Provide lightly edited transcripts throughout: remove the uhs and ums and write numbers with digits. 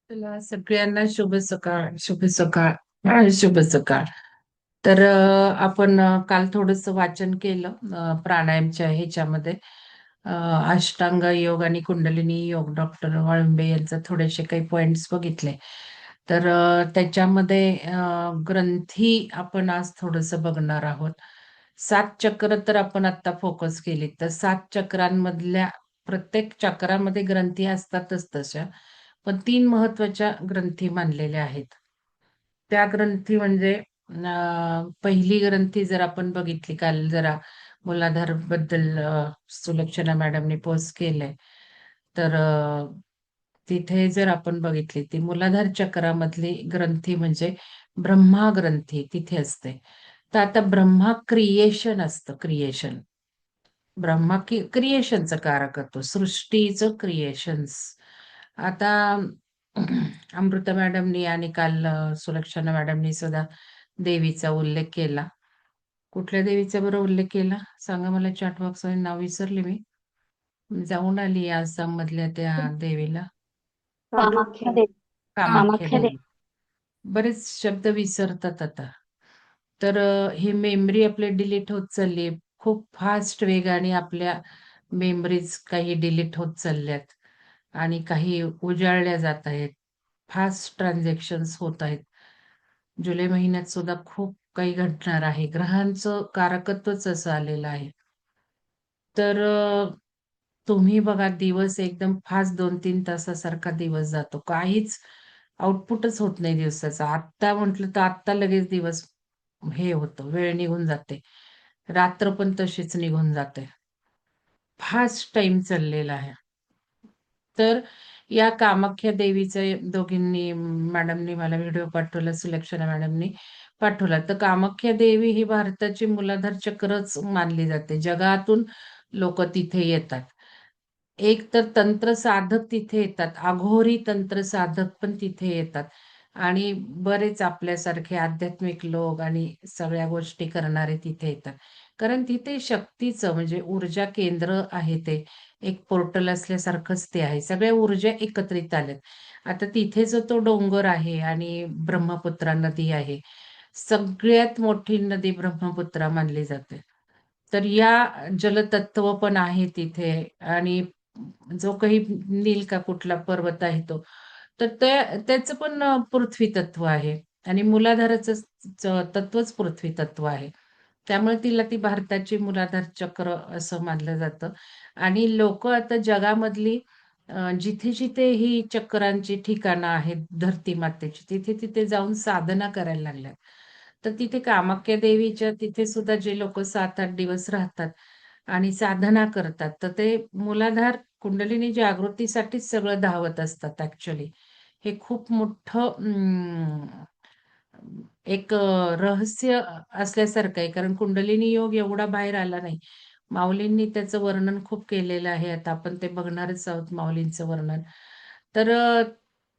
तुला सगळ्यांना शुभ सकाळ, शुभ सकाळ, शुभ सकाळ. तर आपण काल थोडस वाचन केलं प्राणायामच्या ह्याच्यामध्ये अ, अष्टांग योग आणि कुंडलिनी योग डॉक्टर वाळुंबे यांचे थोडेसे काही पॉइंट्स बघितले. तर त्याच्यामध्ये ग्रंथी आपण आज थोडस बघणार आहोत. 7 चक्र तर आपण आता फोकस केली, तर 7 चक्रांमधल्या प्रत्येक चक्रामध्ये ग्रंथी असतातच तशा. पण 3 महत्वाच्या ग्रंथी मानलेल्या आहेत. त्या ग्रंथी म्हणजे पहिली ग्रंथी जर आपण बघितली, काल जरा मूलाधार बद्दल सुलक्षणा मॅडमने पोस्ट केलंय. तर तिथे जर आपण बघितली, ती मूलाधार चक्रामधली ग्रंथी म्हणजे ब्रह्मा ग्रंथी तिथे असते. तर आता ब्रह्मा क्रिएशन असतं, क्रिएशन. ब्रह्मा की क्रिएशनचं कारकत्व, सृष्टीचं क्रिएशन्स. आता अमृता मॅडमनी आणि काल सुलक्षणा मॅडमनी सुद्धा देवीचा उल्लेख केला. कुठल्या देवीचा बरं उल्लेख केला सांगा मला, चॅट बॉक्स मध्ये नाव विसरले मी. जाऊन आली आसाम मधल्या त्या देवीला. कामाख्या देवी. कामाख्या कामाख्या देवी. देवी. बरेच शब्द विसरतात आता. तर ही मेमरी आपली डिलीट होत चालली. खूप फास्ट वेगाने आपल्या मेमरीज काही डिलीट होत चालल्यात आणि काही उजाळल्या जात आहेत. फास्ट ट्रान्झॅक्शन्स होत आहेत. जुलै महिन्यात सुद्धा खूप काही घडणार आहे. ग्रहांचं कारकत्वच असं आलेलं आहे. तर तुम्ही बघा, दिवस एकदम फास्ट 2-3 तासासारखा दिवस जातो. काहीच आउटपुटच होत नाही दिवसाचा. आत्ता म्हटलं तर आत्ता लगेच दिवस हे होतं, वेळ निघून जाते. रात्र पण तशीच निघून जाते. फास्ट टाईम चाललेला आहे. तर या कामाख्या देवीचं दोघींनी मॅडमनी मला व्हिडिओ पाठवला, सुलक्षणा मॅडमनी पाठवला. तर कामाख्या देवी ही भारताची मूलाधार चक्रच मानली जाते. जगातून लोक तिथे येतात. एक तर तंत्र साधक तिथे येतात, अघोरी तंत्र साधक पण तिथे येतात आणि बरेच आपल्यासारखे आध्यात्मिक लोक आणि सगळ्या गोष्टी करणारे तिथे येतात. कारण तिथे शक्तीचं म्हणजे ऊर्जा केंद्र आहे ते. एक पोर्टल असल्यासारखंच ते आहे. सगळ्या ऊर्जा एकत्रित आल्यात. आता तिथे जो तो डोंगर आहे आणि ब्रह्मपुत्रा नदी आहे. सगळ्यात मोठी नदी ब्रह्मपुत्रा मानली जाते. तर या जलतत्व पण आहे तिथे आणि जो काही नील का कुठला पर्वत आहे तो, तर त्याचं पण पृथ्वी तत्व आहे आणि मूलाधाराचं तत्वच पृथ्वी तत्व आहे. त्यामुळे तिला ती भारताची मूलाधार चक्र असं मानलं जातं. आणि लोक आता जगामधली जिथे-जिथे ही चक्रांची ठिकाणं आहेत धरती मातेची, तिथे-तिथे जाऊन साधना करायला लागल्यात. तर तिथे कामाख्या देवीच्या तिथे सुद्धा जे लोकं 7-8 दिवस राहतात आणि साधना करतात, तर ते मूलाधार कुंडलिनी जागृतीसाठीच सगळं धावत असतात ॲक्चुअली. हे खूप मोठं एक रहस्य असल्यासारखं आहे. कारण कुंडलिनी योग एवढा बाहेर आला नाही. माऊलींनी त्याचं वर्णन खूप केलेलं आहे. आता आपण ते बघणारच आहोत माऊलींचं वर्णन. तर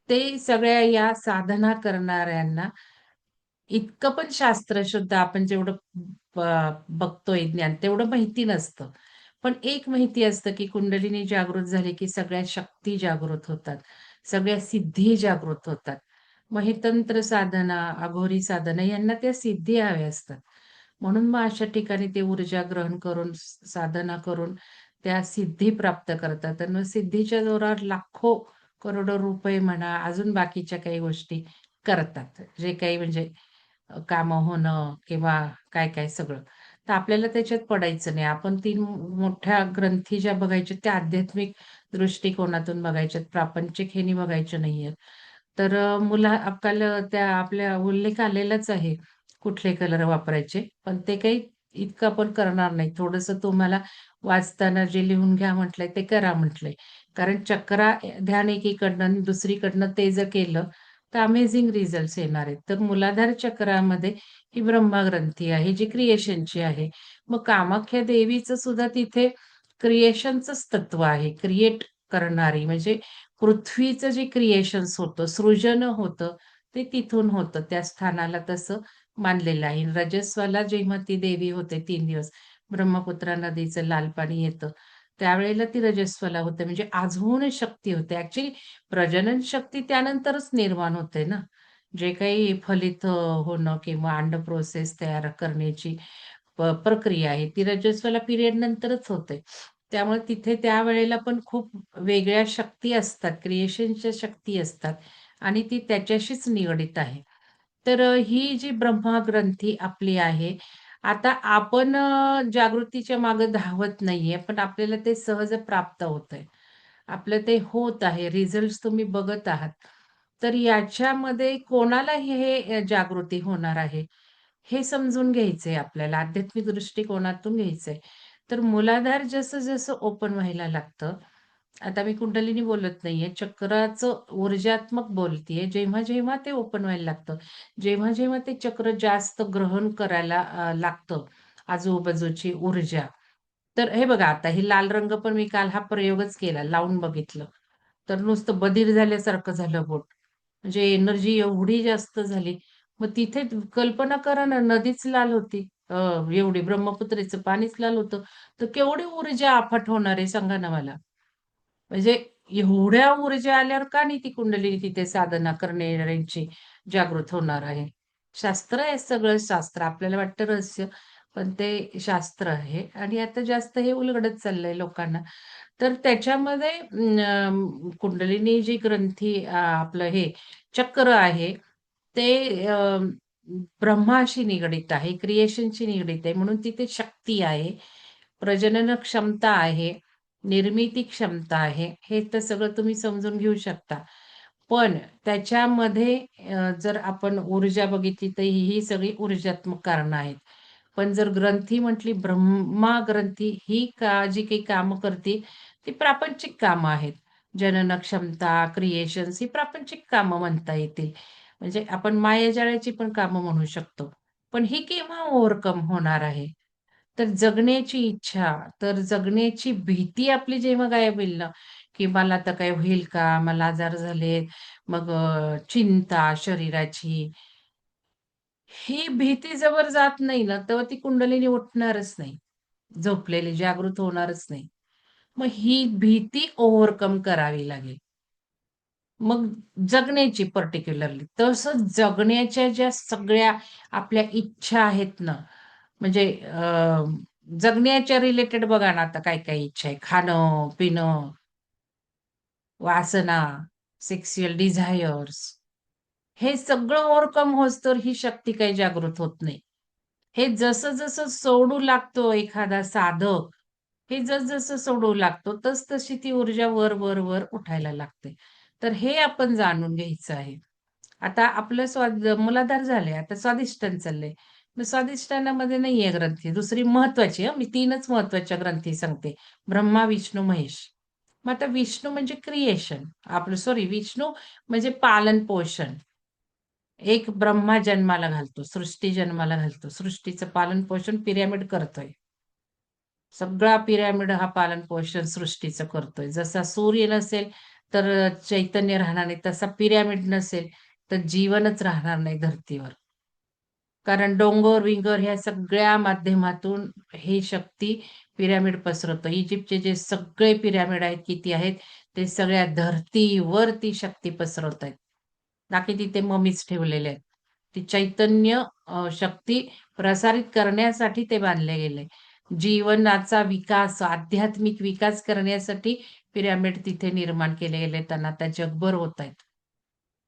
ते सगळ्या या साधना करणाऱ्यांना इतकं पण शास्त्रशुद्ध आपण जेवढं ब बघतोय ज्ञान, तेवढं माहिती नसतं. पण एक माहिती असतं, की कुंडलिनी जागृत झाली, की सगळ्या शक्ती जागृत होतात. सगळ्या सिद्धी जागृत होतात. मग हे तंत्र साधना, अघोरी साधना यांना त्या सिद्धी हव्या असतात. म्हणून मग अशा ठिकाणी ते ऊर्जा ग्रहण करून, साधना करून त्या सिद्धी प्राप्त करतात. आणि मग सिद्धीच्या जोरावर लाखो, करोडो रुपये म्हणा, अजून बाकीच्या काही गोष्टी करतात. जे काही म्हणजे कामं होणं किंवा काय-काय सगळं. तर आपल्याला त्याच्यात पडायचं नाही. आपण 3 मोठ्या ग्रंथी ज्या बघायच्या त्या आध्यात्मिक दृष्टिकोनातून बघायच्यात, प्रापंचिक ह्यानी बघायच्या नाहीयेत. तर मुला आपल्याला त्या आपल्या उल्लेख आलेलाच आहे, कुठले कलर वापरायचे. पण ते काही इतकं आपण करणार नाही. थोडंसं तुम्हाला वाचताना जे लिहून घ्या म्हटलंय ते करा म्हटलंय. कारण चक्रा ध्यान एकीकडनं आणि दुसरीकडनं ते जर केलं तर अमेझिंग रिझल्ट्स येणार आहेत. तर मूलाधार चक्रामध्ये ही ब्रह्मग्रंथी आहे, जी क्रिएशनची आहे. मग कामाख्या देवीचं सुद्धा तिथे क्रिएशनचंच तत्व आहे. क्रिएट करणारी म्हणजे पृथ्वीचं जे क्रिएशन्स होतं, सृजन होतं, ते तिथून होतं. त्या स्थानाला तसं मानलेलं आहे. रजस्वाला जेव्हा ती देवी होते 3 दिवस, ब्रह्मपुत्रा नदीचं लाल पाणी येतं. त्यावेळेला ती रजस्वला होते. म्हणजे अजून शक्ती होते. ॲक्चुअली प्रजनन शक्ती त्यानंतरच निर्माण होते ना. जे काही फलित होणं किंवा अंड प्रोसेस तयार करण्याची प्रक्रिया आहे, ती रजस्वला पिरियड नंतरच होते. त्यामुळे तिथे त्यावेळेला पण खूप वेगळ्या शक्ती असतात, क्रिएशनच्या शक्ती असतात आणि ती त्याच्याशीच निगडीत आहे. तर ही जी ब्रह्मग्रंथी आपली आहे, आता आपण जागृतीच्या मागे धावत नाहीये, पण आपल्याला ते सहज प्राप्त होतंय. आपलं ते होत आहे, रिझल्ट्स तुम्ही बघत आहात. तर याच्यामध्ये कोणाला हे जागृती होणार आहे, हे समजून घ्यायचंय आपल्याला, आध्यात्मिक दृष्टिकोनातून घ्यायचंय. तर मूलाधार जसं-जसं ओपन व्हायला लागतं, आता मी कुंडलिनी बोलत नाहीये, चक्राचं ऊर्जात्मक बोलतीये. जेव्हा-जेव्हा ते ओपन व्हायला लागतं, जेव्हा-जेव्हा ते चक्र जास्त ग्रहण करायला लागतं आजूबाजूची ऊर्जा. तर हे बघा आता हे लाल रंग पण मी काल हा प्रयोगच केला, लावून बघितलं. तर नुसतं बधीर झाल्यासारखं झालं बोट. म्हणजे एनर्जी एवढी जास्त झाली. मग तिथे कल्पना करा ना, नदीच लाल होती. एवढी ब्रह्मपुत्रेचं पाणीच लाल होतं. तर केवढी ऊर्जा अफाट होणार आहे सांगा ना मला. म्हणजे एवढ्या ऊर्जा आल्यावर का नाही ती कुंडलिनी तिथे साधना करणाऱ्यांची जागृत होणार आहे. शास्त्र आहे सगळं शास्त्र. आपल्याला वाटतं रहस्य, पण ते शास्त्र आहे आणि आता जास्त हे उलगडत चाललंय लोकांना. तर त्याच्यामध्ये कुंडलिनी जी ग्रंथी आपलं हे चक्र आहे, ते ब्रह्माशी निगडीत आहे, क्रिएशनशी निगडीत आहे. म्हणून तिथे शक्ती आहे, प्रजनन क्षमता आहे, निर्मिती क्षमता आहे. हे तर सगळं तुम्ही समजून घेऊ शकता. पण त्याच्यामध्ये जर आपण ऊर्जा बघितली, तर ही सगळी ऊर्जात्मक कारणं आहेत. पण जर ग्रंथी म्हटली, ब्रह्मा ग्रंथी ही जी काही कामं करते, ती प्रापंचिक कामं आहेत. जनन क्षमता, क्रिएशन्स ही प्रापंचिक कामं म्हणता येतील. म्हणजे आपण मायाजाळाची पण कामं म्हणू शकतो. पण ही केव्हा ओव्हरकम होणार आहे? तर जगण्याची इच्छा, तर जगण्याची भीती आपली जेव्हा गायब होईल ना, की मला आता काय होईल का? मला आजार झालेत. मग चिंता शरीराची, ही भीती जवळ जात नाही ना, तेव्हा ती कुंडलिनी उठणारच नाही. झोपलेली जागृत होणारच नाही. मग ही भीती ओव्हरकम करावी लागेल. मग जगण्याची पर्टिक्युलरली. तसं जगण्याच्या ज्या सगळ्या आपल्या इच्छा आहेत ना, म्हणजे जगण्याच्या रिलेटेड बघा ना, आता काय-काय इच्छा आहे. खाणं, पिणं, वासना, सेक्शुअल डिझायर्स हे सगळं ओव्हरकम होईस्तोवर ही शक्ती काही जागृत होत नाही. हे जसं-जसं सोडू लागतो एखादा साधक, हे जसं-जसं सोडू लागतो, तसतशी ती ऊर्जा वर उठायला लागते. तर हे आपण जाणून घ्यायचं आहे. आता आपलं मूलाधार झालंय, आता स्वादिष्टान चाललंय. मग स्वादिष्टानामध्ये नाहीये ग्रंथी. दुसरी महत्वाची मी 3च महत्वाच्या ग्रंथी सांगते. ब्रह्मा, विष्णू, महेश. मग आता विष्णू म्हणजे क्रिएशन. आपलं सॉरी विष्णू म्हणजे पालन-पोषण. एक ब्रह्मा जन्माला घालतो, सृष्टी जन्माला घालतो. सृष्टीचं पालन-पोषण पिरॅमिड करतोय. सगळा पिरॅमिड हा पालन-पोषण सृष्टीचं करतोय. जसा सूर्य नसेल, तर चैतन्य राहणार नाही. तसा पिरॅमिड नसेल, तर जीवनच राहणार नाही धरतीवर. कारण डोंगर-विंगर ह्या सगळ्या माध्यमातून ही शक्ती पिरॅमिड पसरवतं. इजिप्तचे जे सगळे पिरॅमिड आहेत, किती आहेत, ते सगळ्या धरतीवर ती शक्ती पसरवतायत. ना की तिथे ममीज ठेवलेले आहेत. ती चैतन्य शक्ती प्रसारित करण्यासाठी ते बांधले गेले. जीवनाचा विकास, आध्यात्मिक विकास करण्यासाठी पिरॅमिड तिथे निर्माण केले गेले. त्यांना आता जगभर होतायत.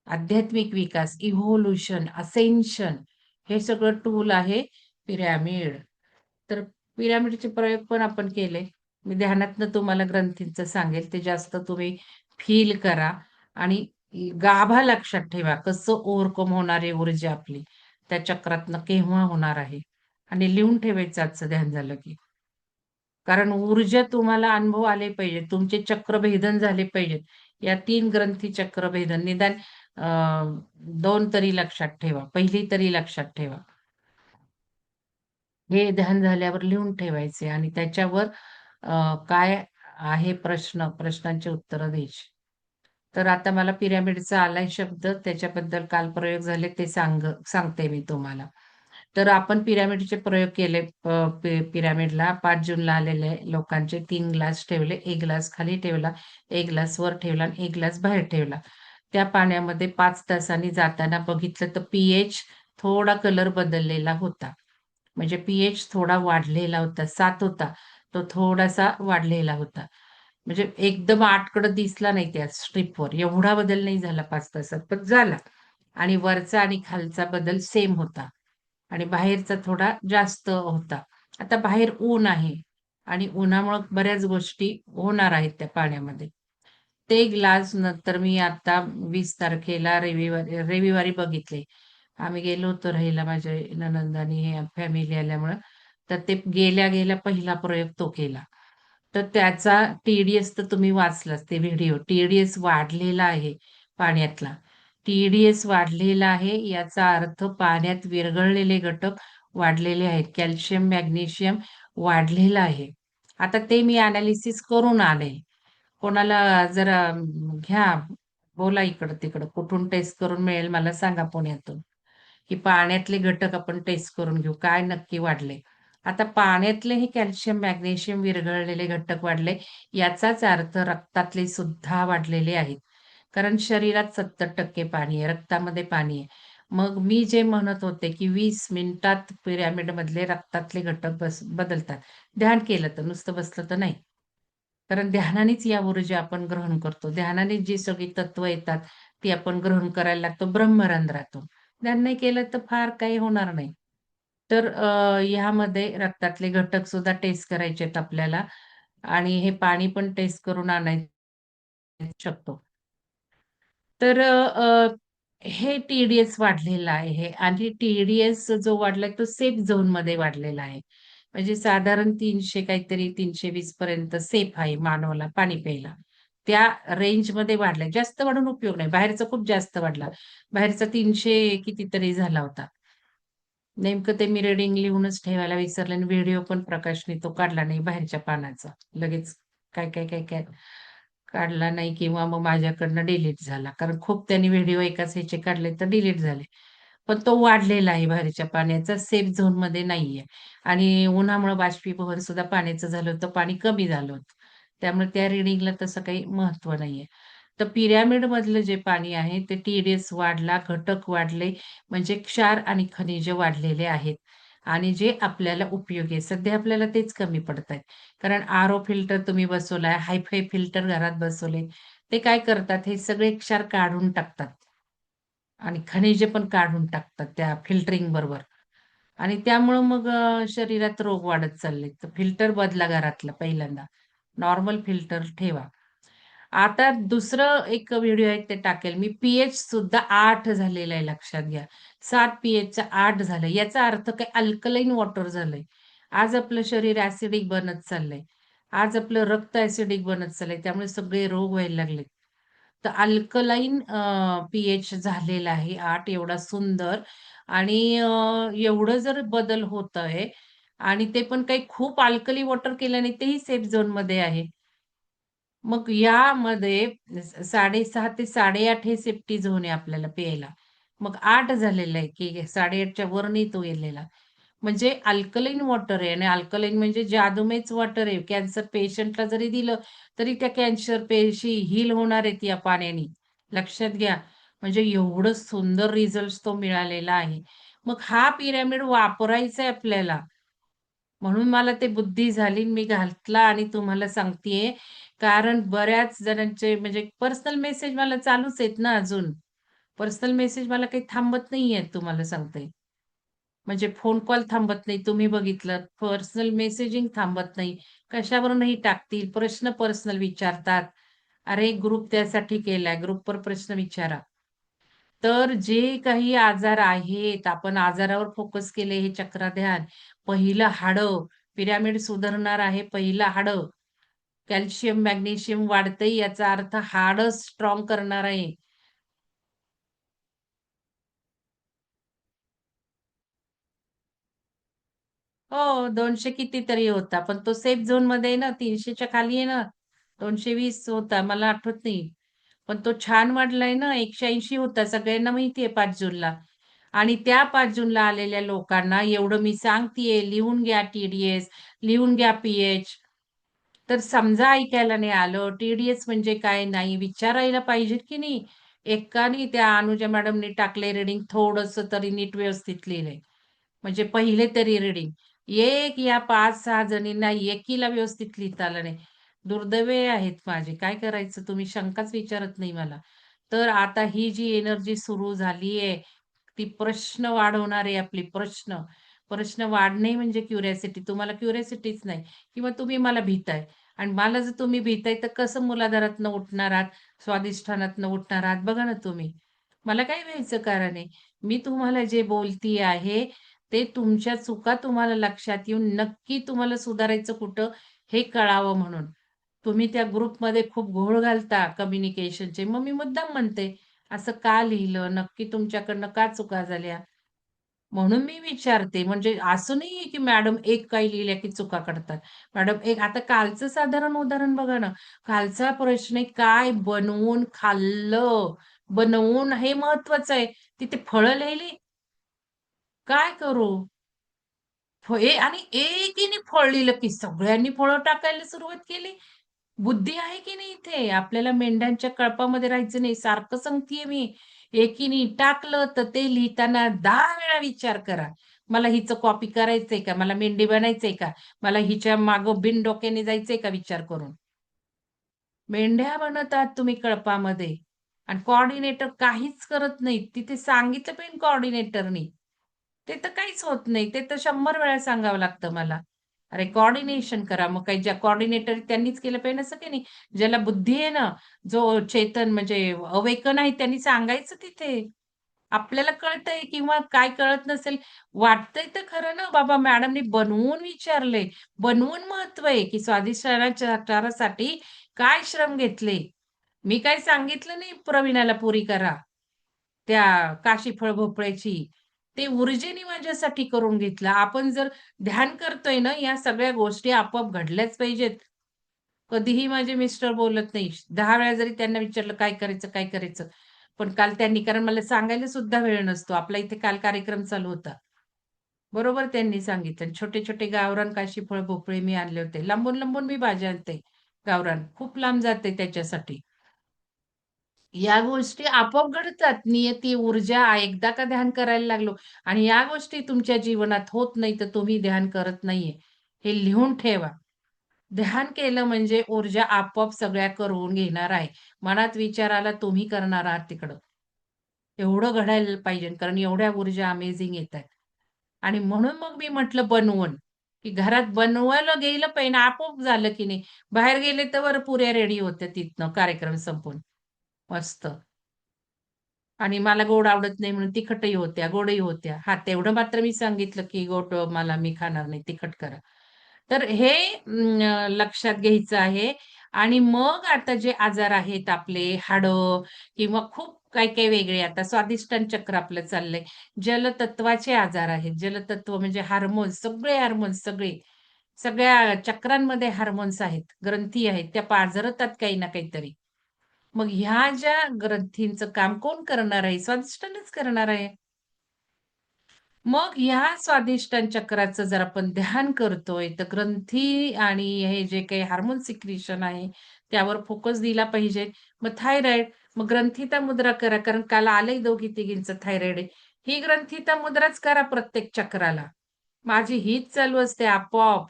आध्यात्मिक विकास, इव्होल्यूशन, असेन्शन हे सगळं टूल आहे पिरॅमिड. तर पिरॅमिडचे प्रयोग पण आपण केले. मी ध्यानातनं तुम्हाला ग्रंथींचं सांगेल. ते जास्त तुम्ही फील करा आणि गाभा लक्षात ठेवा. कसं ओव्हरकम होणार आहे ऊर्जा आपली. त्या चक्रातनं केव्हा होणार आहे आणि लिहून ठेवायचं आजचं ध्यान झालं की. कारण ऊर्जा तुम्हाला अनुभव आले पाहिजे. तुमचे चक्रभेदन झाले पाहिजेत. या 3 ग्रंथी चक्रभेदन निदान अ, 2 तरी लक्षात ठेवा. पहिली तरी लक्षात ठेवा. हे ध्यान झाल्यावर लिहून ठेवायचे आणि त्याच्यावर काय आहे प्रश्न, प्रश्नांची उत्तरं द्यायची. तर आता मला पिरॅमिडचा आलाय शब्द, त्याच्याबद्दल काल प्रयोग झाले ते सांगते मी तुम्हाला. तर आपण पिरॅमिडचे प्रयोग केले. पिरॅमिडला 5 जूनला आलेले लोकांचे 3 ग्लास ठेवले. 1 ग्लास खाली ठेवला, 1 ग्लास वर ठेवला आणि 1 ग्लास बाहेर ठेवला. त्या पाण्यामध्ये 5 तासांनी जाताना बघितलं तर पीएच थोडा कलर बदललेला होता. म्हणजे पीएच थोडा वाढलेला होता. 7 होता, तो थोडासा वाढलेला होता. म्हणजे एकदम 8 कडे दिसला नाही त्या स्ट्रिपवर. एवढा बदल नाही झाला 5 तासात, पण झाला. आणि वरचा आणि खालचा बदल सेम होता आणि बाहेरचा थोडा जास्त होता. आता बाहेर ऊन आहे आणि उन्हामुळे बऱ्याच गोष्टी होणार आहेत त्या पाण्यामध्ये. ते ग्लास नंतर मी आता 20 तारखेला रविवारी बघितले. आम्ही गेलो होतो राहायला माझ्या नणंद आणि हे फॅमिली आल्यामुळं. तर ते गेल्या पहिला प्रयोग तो केला. तर त्याचा टी-डी-एस तर तुम्ही वाचलाच ते व्हिडिओ. टी-डी-एस वाढलेला आहे पाण्यातला. टी-डी-एस वाढलेला आहे याचा अर्थ पाण्यात विरघळलेले घटक वाढलेले आहेत. कॅल्शियम, मॅग्नेशियम वाढलेलं आहे. आता ते मी एनालिसिस करून आले. कोणाला जरा घ्या, बोला इकडं-तिकडं कुठून टेस्ट करून मिळेल मला सांगा पुण्यातून, की पाण्यातले घटक आपण टेस्ट करून घेऊ. काय नक्की वाढले? आता पाण्यातलेही कॅल्शियम, मॅग्नेशियम विरघळलेले घटक वाढले, याचाच अर्थ रक्तातले सुद्धा वाढलेले आहेत. कारण शरीरात 70% पाणी आहे, रक्तामध्ये पाणी आहे. मग मी जे म्हणत होते, की 20 मिनिटात पिरॅमिडमधले रक्तातले घटक बदलतात. ध्यान केलं तर, नुसतं बसलं तर नाही. कारण ध्यानानेच या ऊर्जा आपण ग्रहण करतो. ध्यानाने जी सगळी तत्व येतात, ती आपण ग्रहण करायला लागतो ब्रह्मरंध्रातून. ध्यान नाही केलं तर फार काही होणार नाही. तर ह्यामध्ये रक्तातले घटक सुद्धा टेस्ट करायचे आहेत आपल्याला आणि हे पाणी पण टेस्ट करून आणायचं शकतो. तर हे टी-डी-एस वाढलेला आहे आणि टी-डी-एस जो वाढलाय तो सेफ झोनमध्ये वाढलेला आहे. म्हणजे साधारण 300 काहीतरी 320 पर्यंत सेफ आहे मानवाला पाणी प्यायला. त्या रेंजमध्ये वाढलाय. जास्त वाढून उपयोग नाही. बाहेरचा खूप जास्त वाढला. बाहेरचा 300 कितीतरी झाला होता. नेमकं ते मी रीडिंग लिहूनच ठेवायला विसरले आणि व्हिडिओ पण प्रकाशने तो काढला नाही बाहेरच्या पानाचा. लगेच काय काढला नाही किंवा मग माझ्याकडनं डिलीट झाला. कारण खूप त्यांनी व्हिडिओ एकाच ह्याचे काढले तर डिलीट झाले. पण तो वाढलेला आहे बाहेरच्या पाण्याचा, सेफ झोनमध्ये नाहीये. आणि उन्हामुळे बाष्पीभवन सुद्धा पाण्याचं झालं होतं, पाणी कमी झालं होतं. त्यामुळे त्या रीडिंगला तसं काही महत्त्व नाहीये. तर पिरॅमिडमधलं जे पाणी आहे ते टी-डी-एस वाढला, घटक वाढले, म्हणजे क्षार आणि खनिजे वाढलेले आहेत आणि जे आपल्याला उपयोगी आहे. सध्या आपल्याला तेच कमी पडतायत. कारण आर-ओ फिल्टर तुम्ही बसवलाय, हाय-फाय फिल्टर घरात बसवले. ते काय करतात, हे सगळे क्षार काढून टाकतात आणि खनिजे पण काढून टाकतात त्या फिल्टरिंग बरोबर आणि त्यामुळं मग शरीरात रोग वाढत चालले. तर फिल्टर बदला घरातलं पहिल्यांदा. नॉर्मल फिल्टर ठेवा. आता दुसरं एक व्हिडिओ आहे ते टाकेल मी. पी-एच सुद्धा 8 झालेला आहे लक्षात घ्या. 7 पी-एचचं 8 झालं. याचा अर्थ काय अल्कलाईन वॉटर झालंय. आज आपलं शरीर ॲसिडिक बनत चाललंय. आज आपलं रक्त ॲसिडिक बनत चाललंय. त्यामुळे सगळे रोग व्हायला लागलेत. तर अल्कलाईन पी-एच झालेला आहे 8 एवढा सुंदर आणि एवढं जर बदल होतंय आणि ते पण काही खूप अल्कली वॉटर केल्याने तेही सेफ झोनमध्ये आहे. मग यामध्ये 6.5 ते 8.5 हे सेफ्टी झोन आहे आपल्याला प्यायला. मग 8 झालेलं आहे, की 8.5च्या वर नाही तो गेलेला. म्हणजे अल्कलाईन वॉटर आहे आणि अल्कलाईन म्हणजे जादूमेच वॉटर आहे. कॅन्सर पेशंटला जरी दिलं, तरी त्या कॅन्सर पेशी हील होणार आहेत या पाण्याने. लक्षात घ्या. म्हणजे एवढं सुंदर रिझल्ट्स तो मिळालेला आहे. मग हा पिरॅमिड वापरायचा आहे आपल्याला. म्हणून मला ते बुद्धी झाली मी घातला आणि तुम्हाला सांगतेय. कारण बऱ्याच जणांचे म्हणजे पर्सनल मेसेज मला चालूच आहेत ना अजून. पर्सनल मेसेज मला काही थांबत नाहीयेत तुम्हाला सांगते. म्हणजे फोन कॉल थांबत नाही. तुम्ही बघितलं पर्सनल मेसेजिंग थांबत नाही. कशावरूनही टाकतील. प्रश्न पर्सनल विचारतात. अरे ग्रुप त्यासाठी केलाय. ग्रुपवर प्रश्न विचारा. तर जे काही आजार आहेत, आपण आजारावर फोकस केले हे चक्रध्यान. पहिलं हाडं, पिरॅमिड सुधारणार आहे पहिलं हाडं. कॅल्शियम, मॅग्नेशियम वाढतंय याचा अर्थ हाडं स्ट्राँग करणार आहे. हो, 200 कितीतरी होता. पण तो सेफ झोनमध्ये आहे ना, 300च्या खाली आहे ना. 220 होता, मला आठवत नाही. पण तो छान वाढलाय ना, 180 होता. सगळ्यांना माहिती आहे 5 जूनला. आणि त्या 5 जूनला आलेल्या लोकांना एवढं मी सांगतेय, लिहून घ्या टी-डी-एस, लिहून घ्या पी-एच. तर समजा ऐकायला नाही आलं, टी-डी-एस म्हणजे काय नाही विचारायला पाहिजे की नाही? एकाने त्या अनुजा मॅडमनी टाकलंय रीडिंग थोडंसं तरी नीट व्यवस्थित लिहिलंय. म्हणजे पहिले तरी रीडिंग. एक या 5-6 जणींना एकीला व्यवस्थित लिहिता आलं नाही. दुर्दैवी आहेत माझे. काय करायचं? तुम्ही शंकाच विचारत नाही मला. तर आता ही जी एनर्जी सुरू झालीये, ती प्रश्न वाढवणारी आपली प्रश्न. प्रश्न वाढणे म्हणजे क्युरिओसिटी. तुम्हाला क्युरिओसिटीच नाही किंवा तुम्ही मला भीताय आणि मला जर तुम्ही भीताय, तर कसं मूलाधारातनं उठणार आहात, स्वाधिष्ठानातनं उठणार आहात बघा ना तुम्ही. मला काय भ्यायचं कारण आहे? मी तुम्हाला जे बोलती आहे, ते तुमच्या चुका तुम्हाला लक्षात येऊन नक्की तुम्हाला सुधारायचं कुठं हे कळावं म्हणून. तुम्ही त्या ग्रुपमध्ये खूप घोळ घालता कम्युनिकेशनचे. मग मी मुद्दाम म्हणते, असं का लिहिलं? नक्की तुमच्याकडनं का चुका झाल्या? म्हणून मी विचारते. म्हणजे असं नाहीये, की मॅडम एक काही लिहिल्या की चुका करतात. मॅडम एक आता कालचं साधारण उदाहरण बघा ना. कालचा प्रश्न आहे, काय बनवून खाल्लं? बनवून हे महत्वाचं आहे. तिथे फळं लिहिली. काय करू? आणि एकीने फळ लिहिलं, की सगळ्यांनी फळं टाकायला सुरुवात केली. बुद्धी आहे की नाही इथे? आपल्याला मेंढ्यांच्या कळपामध्ये राहायचं नाही. सारखं सांगतेय मी. एकीने टाकलं, तर ते लिहिताना 10 वेळा विचार करा. मला हिचं कॉपी करायचंय का? मला मेंढी बनायचंय का? मला हिच्या मागं बिनडोक्याने जायचंय का विचार करून? मेंढ्या बनवतात तुम्ही कळपामध्ये आणि कोऑर्डिनेटर काहीच करत नाहीत. तिथे सांगितलं पाहिजे कोऑर्डिनेटरनी. ते तर काहीच होत नाही. ते तर 100 वेळा सांगावं लागतं मला. अरे कोऑर्डिनेशन करा. मग काही ज्या कोऑर्डिनेटर त्यांनीच केलं पाहिजे असं काही नाही. ज्याला बुद्धी आहे ना, जो चेतन म्हणजे अवेकन आहे त्यांनी सांगायचं तिथे. आपल्याला कळतंय किंवा काय कळत नसेल, वाटतंय तर खरं ना बाबा मॅडमनी बनवून विचारलंय. बनवून महत्व आहे, की स्वादिष्टाच्या आचारासाठी काय श्रम घेतले. मी काही सांगितलं नाही प्रवीणाला पुरी करा. त्या काशीफळ भोपळ्याची. ते ऊर्जेने माझ्यासाठी करून घेतलं. आपण जर ध्यान करतोय ना, या सगळ्या गोष्टी आपोआप घडल्याच पाहिजेत. कधीही माझे मिस्टर बोलत नाही. 10 वेळा जरी त्यांना विचारलं, "काय करायचं, काय करायचं?" पण काल त्यांनी कारण मला सांगायला सुद्धा वेळ नसतो. आपला इथे काल कार्यक्रम चालू होता. बरोबर त्यांनी सांगितलं. छोटे-छोटे गावरान काशीफळ भोपळे मी आणले होते. लांबून-लांबून मी भाज्या आणते गावरान. खूप लांब जाते त्याच्यासाठी. या गोष्टी आपोआप घडतात. नियती, ऊर्जा एकदा का ध्यान करायला लागलो आणि या गोष्टी तुमच्या जीवनात होत नाही, तर तुम्ही ध्यान करत नाहीये. हे लिहून ठेवा. ध्यान केलं म्हणजे ऊर्जा आपोआप सगळ्या करून घेणार आहे. मनात विचार आला तुम्ही करणार आहात तिकडं. एवढं घडायला पाहिजे कारण एवढ्या ऊर्जा अमेझिंग येतायत. आणि म्हणून मग मी म्हटलं बनवून, की घरात बनवायला गेलं पाहिजे आपोआप झालं की नाही. बाहेर गेले तर पुऱ्या रेडी होत्या तिथनं कार्यक्रम संपून. मस्त. आणि मला गोड आवडत नाही म्हणून तिखटही होत्या, गोडही होत्या. हां, तेवढं मात्र मी सांगितलं, की गोड मी खाणार नाही, तिखट करा. तर हे लक्षात घ्यायचं आहे आणि मग आता जे आजार आहेत आपले हाडं किंवा खूप काही-काही वेगळे आता स्वादिष्टान चक्र आपलं चाललंय. जलतत्वाचे आजार आहेत. जलतत्व म्हणजे हार्मोन्स, सगळे हार्मोन्स सगळे. सगळ्या चक्रांमध्ये हार्मोन्स आहेत, ग्रंथी आहेत. त्या पाझरतात काही ना काहीतरी. मग ह्या ज्या ग्रंथींचं काम कोण करणार आहे? स्वादिष्टानेच करणार आहे. मग ह्या स्वादिष्टान चक्राचं जर आपण ध्यान करतोय, तर ग्रंथी आणि हे जे काही हार्मोन सिक्रिशन आहे, त्यावर फोकस दिला पाहिजे. मग थायरॉइड, मग ग्रंथिता मुद्रा करा. कारण काल आलंय दोघी-तिघींचं थायरॉइड आहे. ही ग्रंथिता मुद्राच करा प्रत्येक चक्राला. माझी हीच चालू असते आपोआप.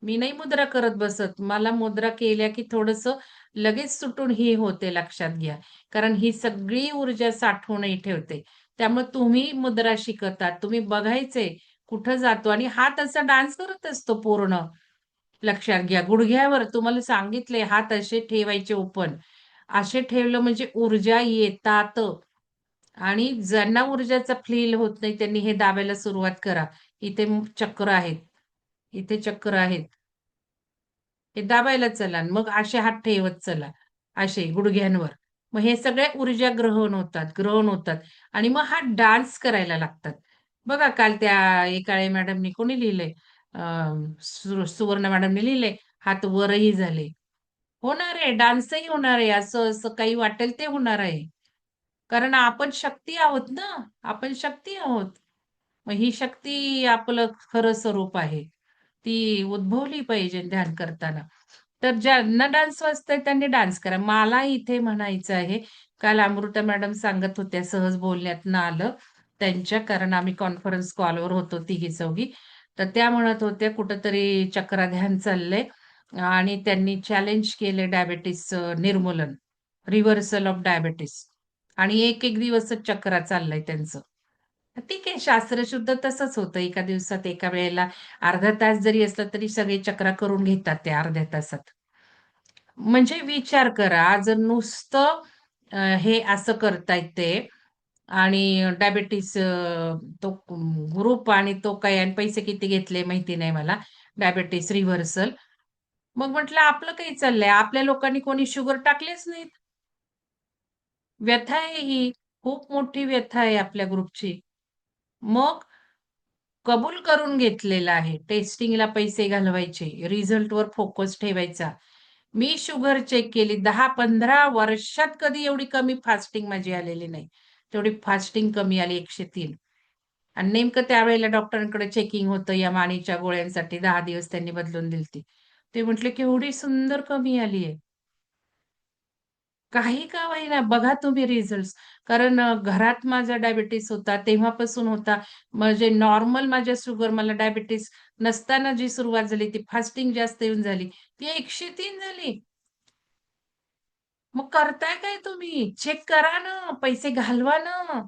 मी नाही मुद्रा करत बसत. मला मुद्रा केल्या की थोडंसं लगेच सुटून ही होते लक्षात घ्या. कारण ही सगळी ऊर्जा साठवूनही ठेवते. त्यामुळे तुम्ही मुद्रा शिकतात. तुम्ही बघायचंय कुठं जातो आणि हात असा डान्स करत असतो पूर्ण. लक्षात घ्या. गुडघ्यावर तुम्हाला सांगितलंय हात असे ठेवायचे ओपन. असे ठेवलं म्हणजे ऊर्जा येतात आणि ज्यांना ऊर्जाचा फील होत नाही त्यांनी हे दाबायला सुरुवात करा. इथे चक्र आहेत. इथे चक्र आहेत. हे दाबायला चला आणि मग असे हात ठेवत चला. असे गुडघ्यांवर. मग हे सगळे ऊर्जा ग्रहण होतात आणि मग हा डान्स करायला लागतात. बघा काल त्या काळे मॅडमनी कोणी लिहिलंय? अ, सुवर्ण मॅडमनी लिहिलंय, हात वरही झाले. होणार आहे, डान्सही होणार आहे. असं असं काही वाटेल ते होणार आहे. कारण आपण शक्ती आहोत ना, आपण शक्ती आहोत. मग ही शक्ती आपलं खरं स्वरूप आहे. ती उद्भवली पाहिजे ध्यान करताना. तर ज्यांना डान्स वाजतंय त्यांनी डान्स करा. मला इथे म्हणायचं आहे, काल अमृता मॅडम सांगत होत्या, सहज बोलण्यातनं आलं त्यांच्या, कारण आम्ही कॉन्फरन्स कॉलवर होतो तिघी-चौघी. तर त्या म्हणत होत्या कुठेतरी चक्राध्यान चाललंय आणि त्यांनी चॅलेंज केले डायबिटीजचं निर्मूलन, रिव्हर्सल ऑफ डायबिटीज आणि एक दिवसच चक्रा चाललंय त्यांचं. ठीक आहे, शास्त्रशुद्ध तसंच होतं. एका दिवसात, एका वेळेला अर्धा तास जरी असलं तरी सगळे चक्रा करून घेतात ते अर्ध्या तासात. म्हणजे विचार करा, जर नुसतं हे असं करतायत ते आणि डायबिटीज तो ग्रुप आणि तो काही आणि पैसे किती घेतले माहिती नाही मला. Diabetes reversal. मग म्हटलं आपलं काही चाललंय. आपल्या लोकांनी कोणी शुगर टाकलेच नाहीत. व्यथा आहे ही. खूप मोठी व्यथा आहे आपल्या ग्रुपची. मग कबूल करून घेतलेलं आहे. टेस्टिंगला पैसे घालवायचे, रिझल्टवर फोकस ठेवायचा. मी शुगर चेक केली 10-15 वर्षात कधी एवढी कमी फास्टिंग माझी आलेली नाही. तेवढी फास्टिंग कमी आली 103 आणि नेमकं त्यावेळेला डॉक्टरांकडे चेकिंग होतं या मानेच्या गोळ्यांसाठी 10 दिवस त्यांनी बदलून दिलती. ते म्हटले, "केवढी सुंदर कमी आली आहे." काही का होईना बघा तुम्ही रिझल्ट्स. कारण घरात माझा डायबिटीज होता, तेव्हापासून होता. म्हणजे नॉर्मल माझ्या शुगर मला डायबिटीज नसताना जी सुरुवात झाली, ती फास्टिंग जास्त येऊन झाली. ती 103 झाली. मग करताय काय तुम्ही? चेक करा ना, पैसे घालवा ना.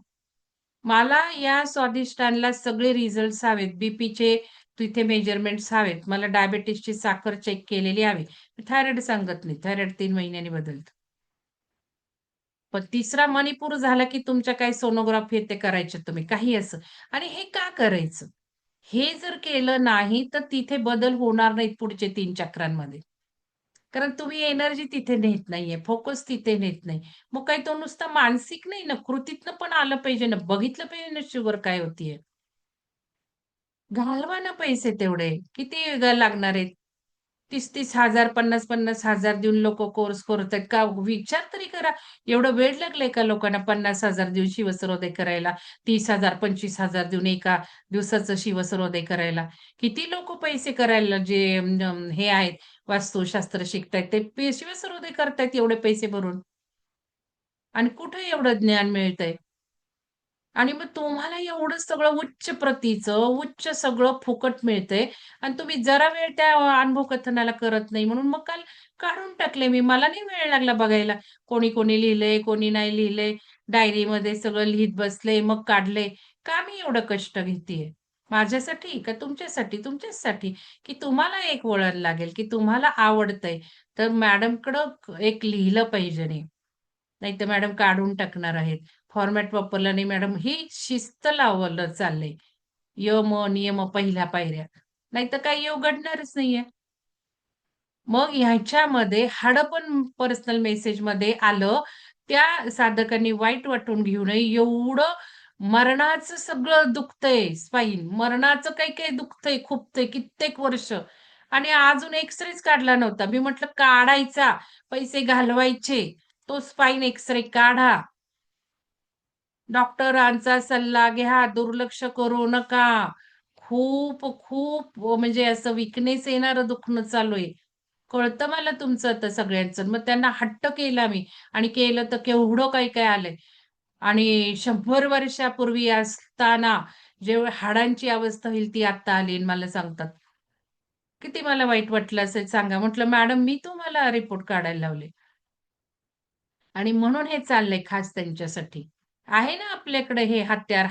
मला या स्वादिष्टांना सगळे रिझल्ट्स हवेत. बीपीचे तिथे मेजरमेंट्स हवेत. मला डायबिटीजची साखर चेक केलेली हवी. थायरॉईड सांगत नाही. थायरॉईड 3 महिन्यांनी बदलतं. पण तिसरा मणिपूर झाला, की तुमच्या काही सोनोग्राफी आहे ते करायचे तुम्ही, काही असं. आणि हे का करायचं? हे जर केलं नाही, तर तिथे बदल होणार नाहीत पुढचे 3 चक्रांमध्ये. कारण तुम्ही एनर्जी तिथे नेत नाहीये, फोकस तिथे नेत नाही. मग काही तो नुसता मानसिक नाही ना, कृतीतनं पण आलं पाहिजे ना, बघितलं पाहिजे ना शुगर काय होतीये. घालवा ना पैसे तेवढे. किती लागणार आहेत? 30-30 हजार, 50-50 हजार देऊन लोकं कोर्स करतायत. का विचार तरी करा. एवढं वेळ लागलंय का लोकांना 50,000 देऊन शिवसर्वोदय करायला? 30,000, 25,000 देऊन एका दिवसाचं शिवसर्वोदय करायला? किती लोकं पैसे करायला जे हे आहेत, वास्तुशास्त्र शिकतायत ते शिवसर्वोदय करतायत एवढे पैसे भरून आणि कुठे एवढं ज्ञान मिळतंय? आणि मग तुम्हाला एवढं सगळं उच्च प्रतीचं, उच्च सगळं फुकट मिळतंय आणि तुम्ही जरा वेळ त्या अनुभवकथनाला करत नाही. म्हणून मग काल काढून टाकले मी. मला नाही वेळ लागला बघायला. कोणी लिहिलंय, कोणी नाही लिहिलंय. डायरीमध्ये सगळं लिहीत बसले, मग काढले. का मी एवढं कष्ट घेतीये? माझ्यासाठी का तुमच्यासाठी? तुमच्याचसाठी, की तुम्हाला एक वळण लागेल, की तुम्हाला आवडतंय. तर मॅडमकडं एक लिहिलं पाहिजे नाही. नाहीतर मॅडम काढून टाकणार आहेत. फॉर्मॅट वापरला नाही मॅडम, ही शिस्त लावलं चाललंय. नियम पहिल्या पायऱ्या. नाहीतर काही योग घडणारच नाहीये. मग ह्याच्यामध्ये हाडं पण पर्सनल मेसेजमध्ये आलं. त्या साधकांनी वाईट वाटून घेऊ नये. एवढं मरणाचं सगळं दुखतंय स्पाईन. मरणाचं काही-काही दुखतंय, खुपतंय कित्येक वर्ष आणि अजून एक्स-रेच काढला नव्हता. मी म्हटलं काढायचा, पैसे घालवायचे. तो स्पाईन एक्स-रे काढा. डॉक्टरांचा सल्ला घ्या, दुर्लक्ष करू नका. खूप म्हणजे असं विकनेस येणारं दुखणं चालू आहे. कळतं मला तुमचं आता सगळ्यांचं. मग त्यांना हट्ट केला मी आणि केलं तर केवढं काही-काही आलंय. आणि 100 वर्षापूर्वी असताना जेव्हा हाडांची अवस्था होईल ती आता आली आणि मला सांगतात. किती मला वाईट वाटलं असेल सांगा. म्हटलं, "मॅडम मी तुम्हाला रिपोर्ट काढायला लावले." आणि म्हणून हे चाललंय खास त्यांच्यासाठी. आहे ना आपल्याकडे हे हत्यार.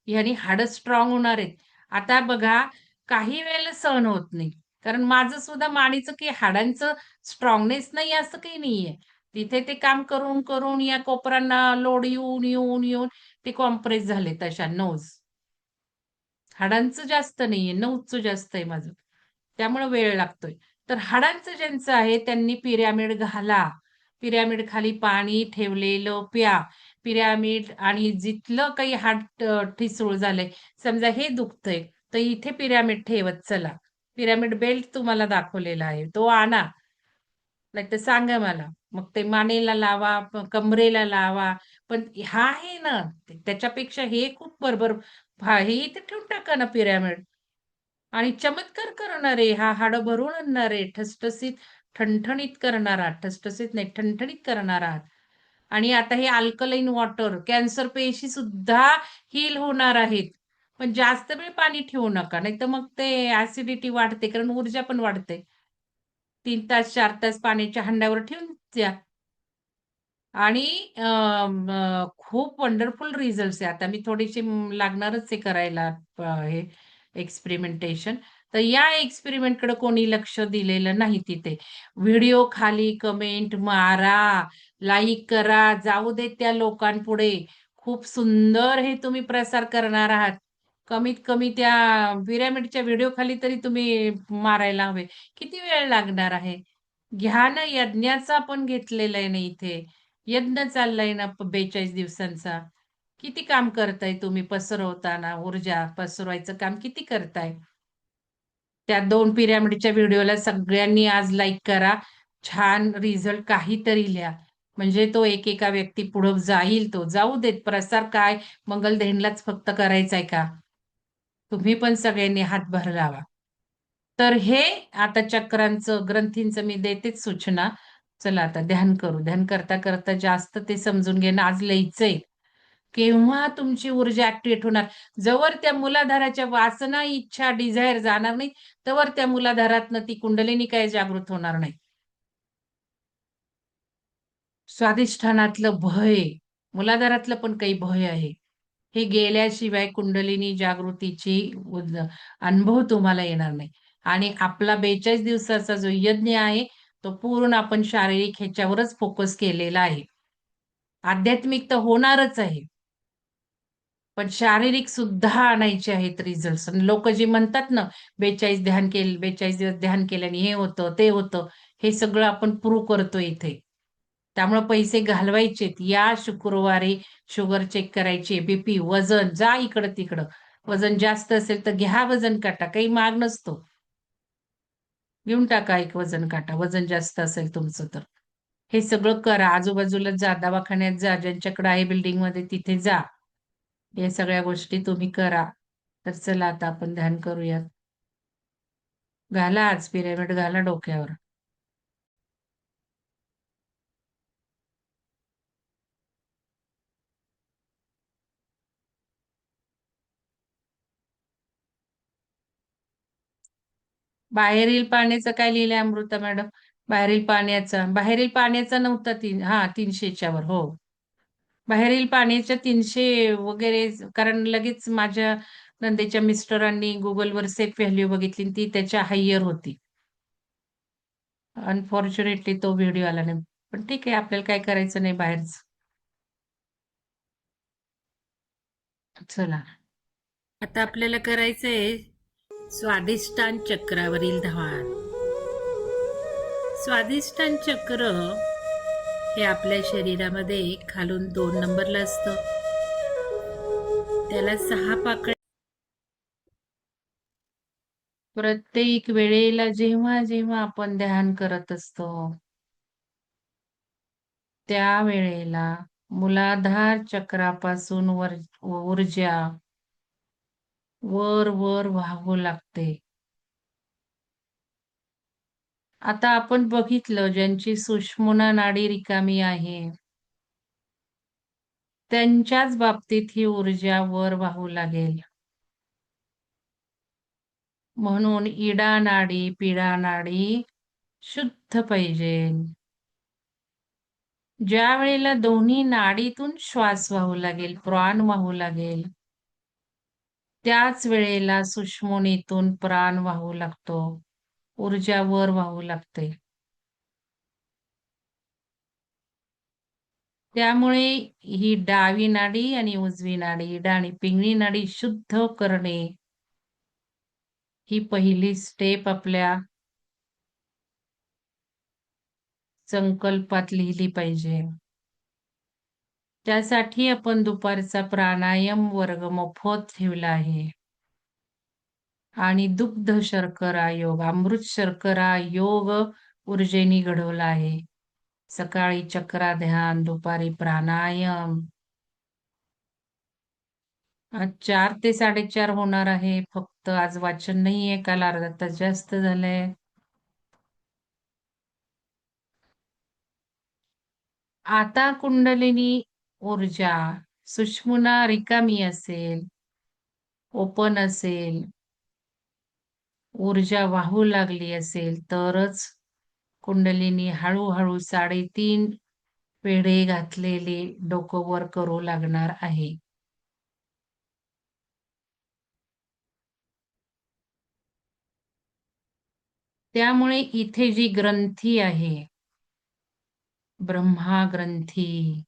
ह्यानी हाडं स्ट्राँग होणार आहेत. आता बघा काही वेळेला सहन होत नाही. कारण माझं सुद्धा मानेचं की हाडांचं स्ट्राँगनेस नाही असं काही नाहीये. तिथे ते काम करून या कोपरांना लोड येऊन ते कॉम्प्रेस झाले तशा नर्व्हज. हाडांचं जास्त नाहीये, नऊचं जास्त आहे माझं. त्यामुळे वेळ लागतोय. तर हाडांचं ज्यांचं आहे त्यांनी पिरॅमिड घाला. पिरॅमिड खाली पाणी ठेवलेलं प्या. पिरॅमिड आणि जिथलं काही हाड ठिसूळ झालंय, समजा हे दुखतंय, तर इथे पिरॅमिड ठेवत चला. पिरॅमिड बेल्ट तुम्हाला दाखवलेला आहे, तो आणा. नाहीतर सांगा मला. मग ते मानेला लावा, कमरेला लावा, पण हा आहे ना, त्याच्यापेक्षा हे खूप बरोबर हे इथे ठेवून टाका ना पिरॅमिड. आणि चमत्कार करणारे, हा हाडं भरून आणणारे, ठसठसीत, ठणठणीत करणारा, ठसठसीत नाही, ठणठणीत करणारा. आणि आता हे अल्कलाईन वॉटर, कॅन्सर पेशी सुद्धा हील होणार आहेत. पण जास्त वेळ पाणी ठेवू नका, नाहीतर मग ते ऍसिडिटी वाढते, कारण ऊर्जा पण वाढते. 3 तास, 4 तास पाण्याच्या हंड्यावर ठेवून द्या. आणि खूप वंडरफुल रिझल्ट्स आहे. आता मी थोडीशी लागणारच आहे करायला हे एक्सपेरिमेंटेशन. तर या एक्सपेरिमेंटकडे कोणी लक्ष दिलेलं नाही तिथे. व्हिडिओ खाली कमेंट मारा, लाईक करा, जाऊ देत त्या लोकांपुढे. खूप सुंदर हे तुम्ही प्रसार करणार आहात. कमीत कमी त्या पिरॅमिडच्या व्हिडिओ खाली तरी तुम्ही मारायला हवे. किती वेळ लागणार आहे? घ्या ना, यज्ञाचा आपण घेतलेला आहे ना इथे. यज्ञ चाललाय ना 42 दिवसांचा. किती काम करताय तुम्ही पसरवताना, ऊर्जा पसरवायचं काम किती करताय? त्या 2 पिरॅमिडच्या व्हिडिओला सगळ्यांनी आज लाईक करा. छान रिझल्ट काहीतरी लिहा. म्हणजे तो एकेका व्यक्ती पुढं जाईल तो. जाऊ देत प्रसार काय मंगलदेनलाच फक्त करायचाय का? तुम्ही पण सगळ्यांनी हातभार लावा. तर हे आता चक्रांचं, ग्रंथींचं मी देतेच सूचना. चला आता ध्यान करू. ध्यान करता करता जास्त ते समजून घेणं आज लिहायचंय. केव्हा तुमची ऊर्जा ऍक्टिव्हेट होणार? जोवर त्या मूलाधाराच्या वासना, इच्छा, डिझायर जाणार नाही, तोवर त्या मूलाधारातनं ती कुंडलिनी काय जागृत होणार नाही. स्वाधिष्ठानातलं भय, मूलाधारातलं पण काही भय आहे. हे गेल्याशिवाय कुंडलिनी जागृतीची अनुभव तुम्हाला येणार नाही. आणि आपला 42 दिवसाचा जो यज्ञ आहे, तो पूर्ण आपण शारीरिक ह्याच्यावरच फोकस केलेला आहे. आध्यात्मिक तर होणारच आहे. पण शारीरिक सुद्धा आणायचे आहेत रिझल्ट्स. आणि लोक जे म्हणतात ना, 42 दिवस ध्यान केल्याने हे होतं, ते होतं. हे सगळं आपण प्रूव्ह करतो इथे. त्यामुळे पैसे घालवायचेत. या शुक्रवारी शुगर चेक करायची, बीपी, वजन, जा इकडं-तिकडं. वजन जास्त असेल तर घ्या वजन काटा. काही महाग नसतो. घेऊन टाका एक वजन काटा, वजन जास्त असेल तुमचं तर. हे सगळं करा. आजूबाजूला जा, दवाखान्यात जा, ज्यांच्याकडे आहे बिल्डिंगमध्ये तिथे जा. या सगळ्या गोष्टी तुम्ही करा. तर चला आता आपण ध्यान करूयात. घाला आज पिरॅमिड घाला डोक्यावर. बाहेरील पाण्याचं काय लिहिलंय अमृता मॅडम? बाहेरील पाण्याचा नव्हता 300च्या वर. हो. बाहेरील पाण्याच्या 300 वगैरे, कारण लगेच माझ्या नंदेच्या मिस्टरांनी गुगलवर सेफ व्हॅल्यू बघितली आणि ती त्याच्या हायर होती. अनफॉर्च्युनेटली तो व्हिडिओ आला नाही. पण ठीक आहे, आपल्याला काय करायचं नाही बाहेरच. चला. आता आपल्याला करायचंय स्वादिष्टान चक्रावरील ध्यान. स्वादिष्टान चक्र हे आपल्या शरीरामध्ये खालून 2 नंबरला असतं. त्याला 6 पाकळ्या. प्रत्येक वेळेला जेव्हा जेव्हा आपण ध्यान करत असतो, त्या वेळेला मूलाधार चक्रापासून ऊर्जा वर वर वाहू लागते. आता आपण बघितलं, ज्यांची सुषुम्ना नाडी रिकामी आहे, त्यांच्याच बाबतीत ही ऊर्जा वर वाहू लागेल. म्हणून इडा नाडी, पिडा नाडी शुद्ध पाहिजे. ज्या वेळेला दोन्ही नाडीतून श्वास वाहू लागेल, प्राण वाहू लागेल, त्याच वेळेला सुषुम्नेतून प्राण वाहू लागतो, ऊर्जा वर वाहू लागते. त्यामुळे ही डावी नाडी आणि उजवी नाडी, इडा आणि पिंगळी नाडी शुद्ध करणे, ही पहिली स्टेप आपल्या संकल्पात लिहिली पाहिजे. त्यासाठी आपण दुपारचा प्राणायाम वर्ग मोफत ठेवला आहे. आणि दुग्ध शर्करा योग, अमृत शर्करा योग ऊर्जेनी घडवला आहे. सकाळी चक्रा ध्यान, दुपारी प्राणायाम, आज 4 ते 4:30 होणार आहे. फक्त आज वाचन नाहीये. काल अर्धा तास जास्त झालंय. आता कुंडलिनी ऊर्जा सुषुम्ना रिकामी असेल, ओपन असेल, ऊर्जा वाहू लागली असेल, तरच कुंडलिनी हळूहळू 3.5 पेढे घातलेले डोकं वर करू लागणार आहे. त्यामुळे इथे जी ग्रंथी आहे, ब्रह्मा ग्रंथी,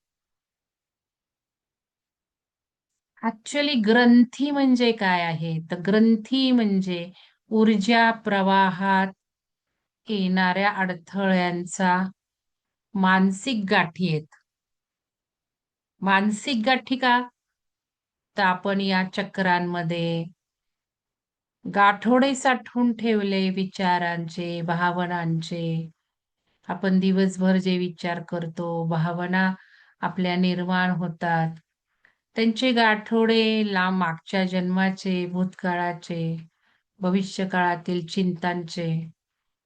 ऍक्च्युअली ग्रंथी म्हणजे काय आहे? तर ग्रंथी म्हणजे ऊर्जा प्रवाहात येणाऱ्या अडथळ्यांचा मानसिक गाठी आहेत. मानसिक गाठी का? तर आपण या चक्रांमध्ये गाठोडे साठवून ठेवले विचारांचे, भावनांचे. आपण दिवसभर जे विचार करतो, भावना आपल्या निर्माण होतात. त्यांचे गाठोडे मागच्या जन्माचे, भूतकाळाचे, भविष्यकाळातील चिंतांचे.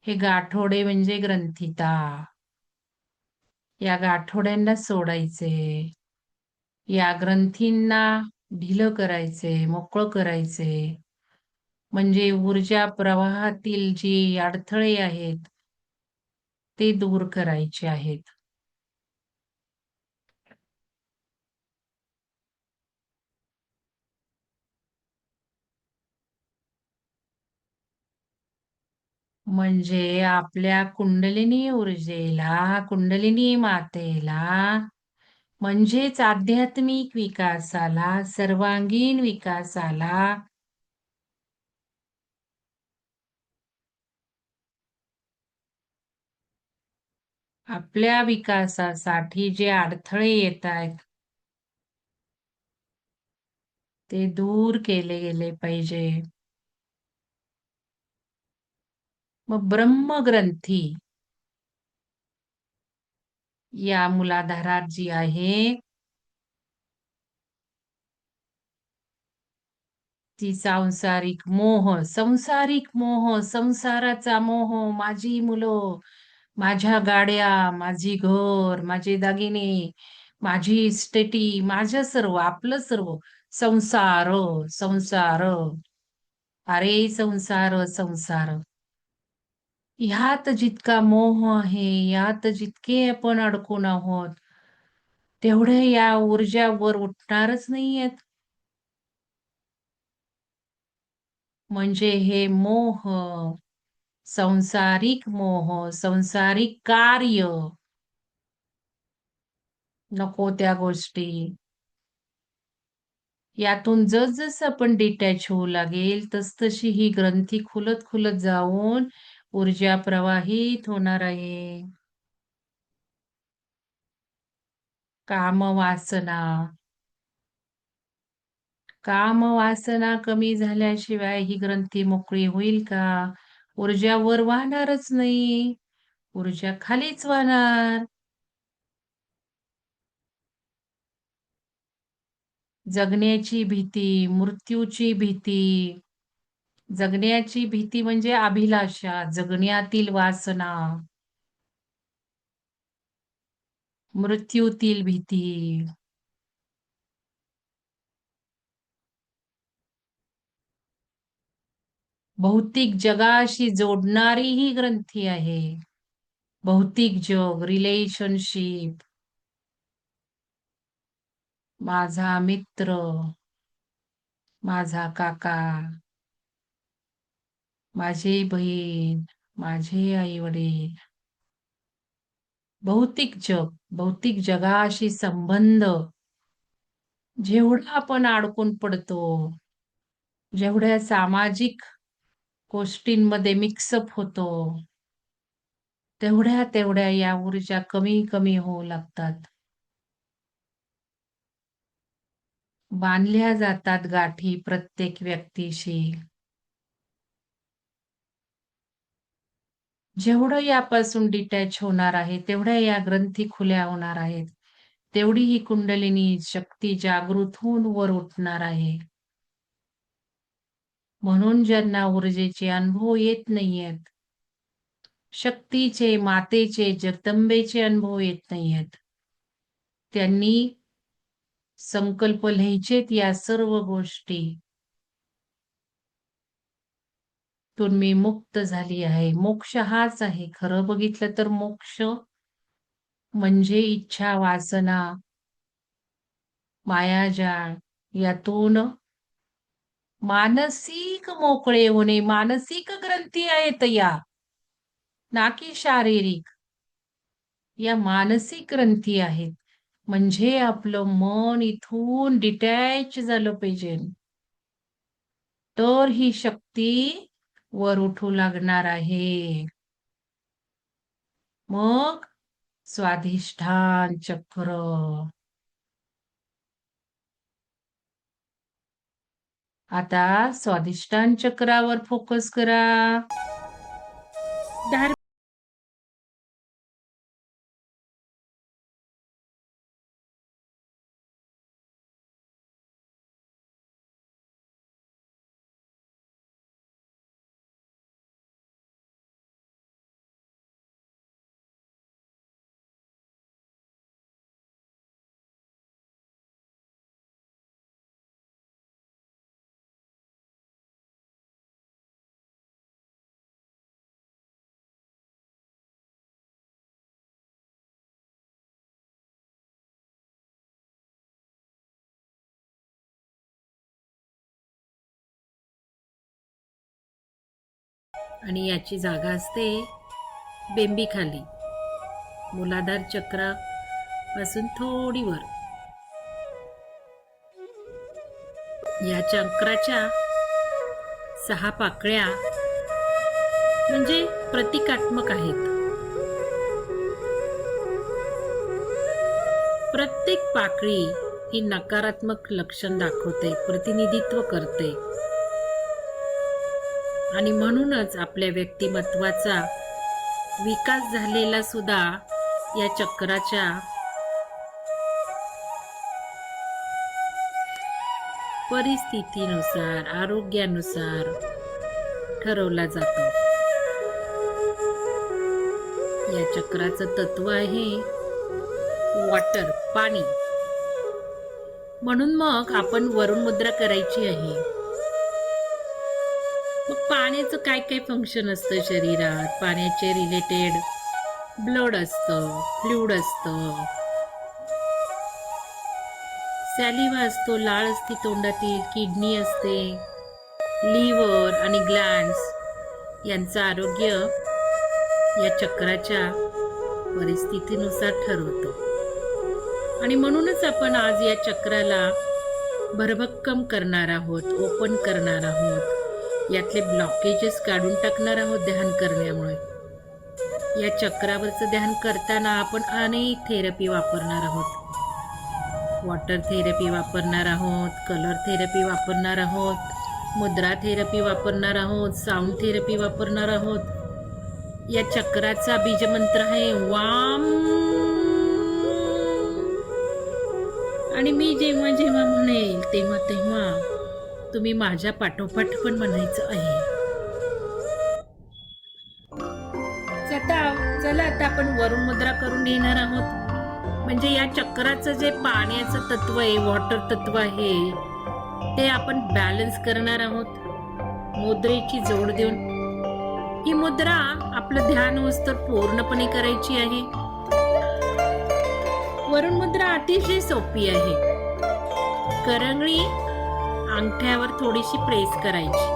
हे गाठोडे म्हणजे ग्रंथिता. या गाठोड्यांना सोडायचे. या ग्रंथींना ढिलं करायचे, मोकळं करायचे. म्हणजे ऊर्जा प्रवाहातील जी अडथळे आहेत, ते दूर करायचे आहेत. म्हणजे आपल्या कुंडलिनी ऊर्जेला, कुंडलिनी मातेला, म्हणजेच आध्यात्मिक विकासाला, सर्वांगीण विकासाला आपल्या विकासासाठी जे अडथळे येत आहेत, ते दूर केले गेले पाहिजे. मग ब्रह्मग्रंथी या मूलाधारात जी आहे, ती सांसारिक मोह, संसाराचा मोह, माझी मुलं, माझ्या गाड्या, माझी घर, माझे दागिने, माझी इस्टेटी, माझं सर्व, आपलं सर्व, संसार, संसार, अरे संसार, संसार. ह्यात जितका मोह आहे, यात जितके आपण अडकून आहोत, तेवढे या ऊर्जा वर उठणारच नाहीयेत. म्हणजे हे मोह, संसारिक मोह, संसारिक कार्य, नको त्या गोष्टी, यातून जसजसं आपण डिटॅच होऊ लागेल, तसतशी ही ग्रंथी खुलत खुलत जाऊन ऊर्जा प्रवाहित होणार आहे. कामवासना, कामवासना कमी झाल्याशिवाय ही ग्रंथी मोकळी होईल का? ऊर्जा वर वाहणारच नाही. ऊर्जा खालीच वाहणार. जगण्याची भीती, मृत्यूची भीती. जगण्याची भीती म्हणजे अभिलाषा, जगण्यातील वासना, मृत्यूतील भीती. भौतिक जगाशी जोडणारी ही ग्रंथी आहे. भौतिक जग, रिलेशनशिप, माझा मित्र, माझा काका, माझी बहीण, माझे आई वडील. भौतिक जग, भौतिक जगाशी संबंध जेवढा आपण अडकून पडतो, जेवढ्या सामाजिक गोष्टींमध्ये मिक्सअप होतो, तेवढ्या तेवढ्या या ऊर्जा कमी कमी होऊ लागतात. बांधल्या जातात गाठी प्रत्येक व्यक्तीशी. जेवढं यापासून डिटॅच होणार आहे, तेवढ्या या ग्रंथी खुल्या होणार आहेत. तेवढी ही कुंडलिनी शक्ती जागृत होऊन वर उठणार आहे. म्हणून ज्यांना ऊर्जेचे अनुभव येत नाहीयेत, शक्तीचे, मातेचे, जगदंबेचे अनुभव येत नाहीयेत, त्यांनी संकल्प लिहायचेत या सर्व गोष्टी तून मी मुक्त झाली आहे. मोक्ष हाच आहे. खरं बघितलं तर मोक्ष म्हणजे इच्छा, वासना, मायाजाळ यातून मानसिक मोकळे होणे. मानसिक ग्रंथी आहेत या, ना की शारीरिक. या मानसिक ग्रंथी आहेत. म्हणजे आपलं मन इथून डिटॅच झालं पाहिजे. तर ही शक्ती वर उठू लागणार आहे. मग स्वाधिष्ठान चक्र. आता स्वाधिष्ठान चक्रावर फोकस करा. आणि याची जागा असते बेंबी खाली, मूलाधार चक्रा पासून थोडी वर. या चक्राच्या 6 पाकळ्या म्हणजे प्रतिकात्मक आहेत. प्रत्येक पाकळी ही नकारात्मक लक्षण दाखवते, प्रतिनिधित्व करते. आणि म्हणूनच आपल्या व्यक्तिमत्वाचा विकास झालेला सुद्धा या चक्राच्या परिस्थितीनुसार, आरोग्यानुसार ठरवला जातो. या चक्राचं तत्व आहे वॉटर, पाणी. म्हणून मग आपण वरुण मुद्रा करायची आहे. मग पाण्याचं काय काय फंक्शन असतं शरीरात? पाण्याचे रिलेटेड ब्लड असतं, फ्लुइड असतं, सॅलिव्हा असतो, लाळ असते तोंडातील, किडनी असते, लिव्हर आणि ग्लँड्स यांचं आरोग्य या चक्राच्या परिस्थितीनुसार ठरवतो. आणि म्हणूनच आपण आज या चक्राला भरभक्कम करणार आहोत, ओपन करणार आहोत. यातले ब्लॉकेजेस काढून टाकणार आहोत ध्यान करण्यामुळे. या चक्रावरचं ध्यान करताना आपण अनेक थेरपी वापरणार आहोत. वॉटर थेरपी वापरणार आहोत, कलर थेरपी वापरणार आहोत, मुद्रा थेरपी वापरणार आहोत, साऊंड थेरपी वापरणार आहोत. या चक्राचा बीजमंत्र आहे वाम. आणि मी जेव्हा जेव्हा म्हणेल तेव्हा तेव्हा तुम्ही माझ्या पाठोपाठ पण म्हणायचं आहे. चला आता आपण वरुण मुद्रा करून घेणार आहोत. म्हणजे या चक्राचं जे पाण्याचं तत्व आहे, वॉटर तत्व आहे, ते आपण बॅलन्स करणार आहोत मुद्रेची जोड देऊन. ही मुद्रा आपलं ध्यान होस्तर पूर्णपणे करायची आहे. वरुण मुद्रा अतिशय सोपी आहे. करंगळी अंगठ्यावर थोडीशी प्रेस करायची